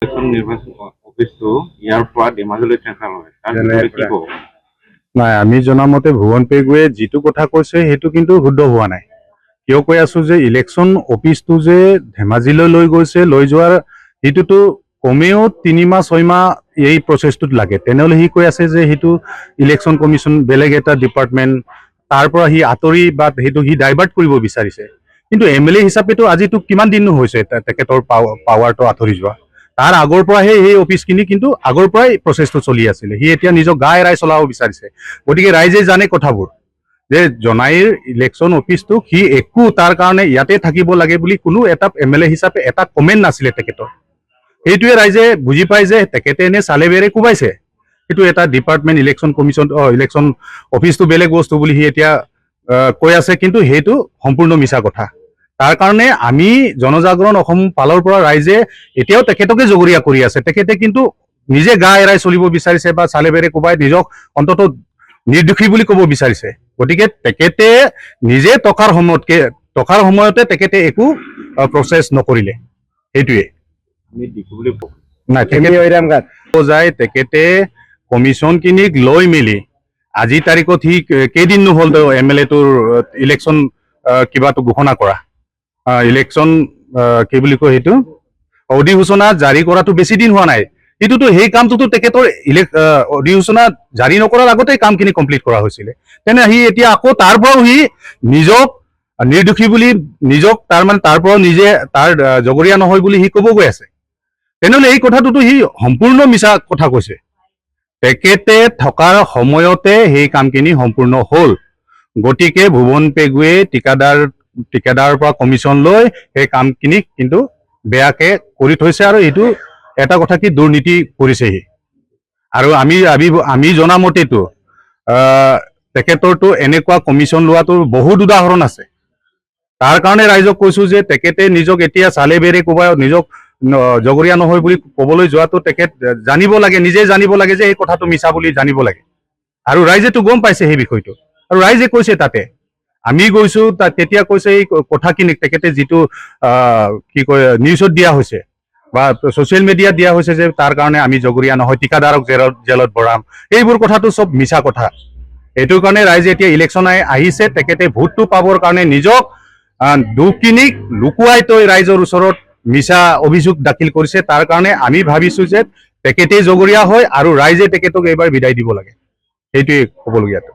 Election নিৰ্বাচন অফিচটো ইয়াৰ পৰা ধেমাজিলৈ ট্ৰেন্সফাৰ হয় তাৰ বিষয়ে কি ক'ব? নাই, আমি জনামতে ভুৱন পেগুৱে যিটো কথা কৈছে সেইটো কিন্তু শুদ্ধ হোৱা নাই। কিয় কৈ আছো যে ইলেকশ্যন অফিচটো যে ধেমাজিলৈ লৈ গৈছে, লৈ যোৱাৰ সেইটোতো কমেও 3 মাহ 6 মাহ এই প্ৰচেছটোত লাগে। তেনেহ'লে সি কৈ আছে যে সেইটো ইলেকশ্যন কমিশ্যন বেলেগ এটা ডিপাৰ্টমেণ্ট, তাৰ পৰা সি আঁতৰি বা সেইটো সি ডাইভাৰ্ট কৰিব বিচাৰিছে। কিন্তু MLA হিচাপেতো আজিতো কিমান দিন হৈছে তেখেতৰ পাৱাৰটো আঁতৰি যোৱা। তাৰ আগৰ পৰাহে সেই অফিচখিনি কিন্তু আগৰ পৰাই প্ৰচেছটো চলি আছিলে। সি এতিয়া নিজৰ গা এৰাই চলাব বিচাৰিছে। গতিকে ৰাইজে জানে কথাবোৰ যে জনাইৰ ইলেকশ্যন অফিচটো সি একো তাৰ কাৰণে ইয়াতে থাকিব লাগে বুলি কোনো এটা MLA হিচাপে এটা কমেণ্ট নাছিলে তেখেতৰ। সেইটোৱে ৰাইজে বুজি পায় যে তেখেতে এনে চালে বেৰে কোবাইছে। সেইটো এটা ডিপাৰ্টমেণ্ট ইলেকশ্যন কমিশ্যন ইলেকশ্যন অফিচটো বেলেগ বস্তু বুলি সি এতিয়া কৈ আছে, কিন্তু সেইটো সম্পূৰ্ণ মিছা কথা। তাৰ কাৰণে আমি জনজাগৰণ অসম পালৰ পৰা ৰাইজে এতিয়াও তেখেতকে জগৰীয়া কৰি আছে। তেখেতে কিন্তু নিজে গা এৰাই চলিব বিচাৰিছে বা চালে বেৰে কোবাই নিজক অন্ততঃ নিৰ্দোষী বুলি ক'ব বিচাৰিছে। গতিকে তেখেতে নিজে টকাৰ সময়তে তেখেতে একো প্ৰচেছ নকৰিলে। সেইটোৱে আমি দিছো বুলি কওঁ। নাই, যায় তেখেতে কমিশ্যনখিনিক লৈ মেলি আজি তাৰিখত সি কেইদিন নহ'ল MLA টোৰ ইলেকশ্যন কিবাটো ঘোষণা কৰা, ইলেকশ্যন কি বুলি কয় সেইটো অধিসূচনা জাৰি কৰাটো বেছি দিন হোৱা নাই। সেইটোতো সেই কামটোতো তেখেতৰ অধিসূচনা জাৰি নকৰাৰ আগতেই কামখিনি কমপ্লিট কৰা হৈছিলে। তেনে সি এতিয়া আকৌ তাৰ পৰাও সি নিজক নিৰ্দোষী বুলি নিজক তাৰ পৰাও নিজে তাৰ জগৰীয়া নহয় বুলি সি ক'ব গৈ আছে। তেনেহ'লে এই কথাটোতো সি সম্পূৰ্ণ মিছা কথা কৈছে। তেখেতে থকাৰ সময়তে সেই কামখিনি সম্পূৰ্ণ হ'ল। গতিকে ভুৱন পেগুৱে ঠিকাদাৰৰ পৰা কমিশ্যন লৈ সেই কামখিনিক কিন্তু বেয়াকে কৰি থৈছে, আৰু এইটো এটা কথা কি দুৰ্নীতি কৰিছে সি। আৰু আমি জনামতেতো তেখেতৰতো এনেকুৱা কমিশ্যন লোৱাটো বহুত উদাহৰণ আছে। তাৰ কাৰণে ৰাইজক কৈছো যে তেখেতে নিজক এতিয়া চালে বেৰে কোবাই নিজক জগৰীয়া নহয় বুলি ক'বলৈ যোৱাটো তেখেত জানিব লাগে, নিজে জানিব লাগে যে এই কথাটো মিছা বুলি জানিব লাগে। আৰু ৰাইজেতো গম পাইছে সেই বিষয়টো, আৰু ৰাইজে কৈছে তাতে আমি গৈছো তেতিয়া কৈছে এই কথাখিনিক তেখেতে যিটো কি কয় নিউজত দিয়া হৈছে বা ছ'চিয়েল মিডিয়াত দিয়া হৈছে যে তাৰ কাৰণে আমি জগৰীয়া নহয়, ঠিকাদাৰক জেলত ভৰাম, এইবোৰ কথাটো চব মিছা কথা। এইটো কাৰণে ৰাইজে এতিয়া ইলেকশ্যন আহিছে, তেখেতে ভোটটো পাবৰ কাৰণে নিজক দুখখিনিক লুকুৱাই থৈ ৰাইজৰ ওচৰত মিছা অভিযোগ দাখিল কৰিছে। তাৰ কাৰণে আমি ভাবিছো যে তেখেতেই জগৰীয়া হয় আৰু ৰাইজে তেখেতক এইবাৰ বিদায় দিব লাগে। সেইটোৱে ক'বলগীয়াটো।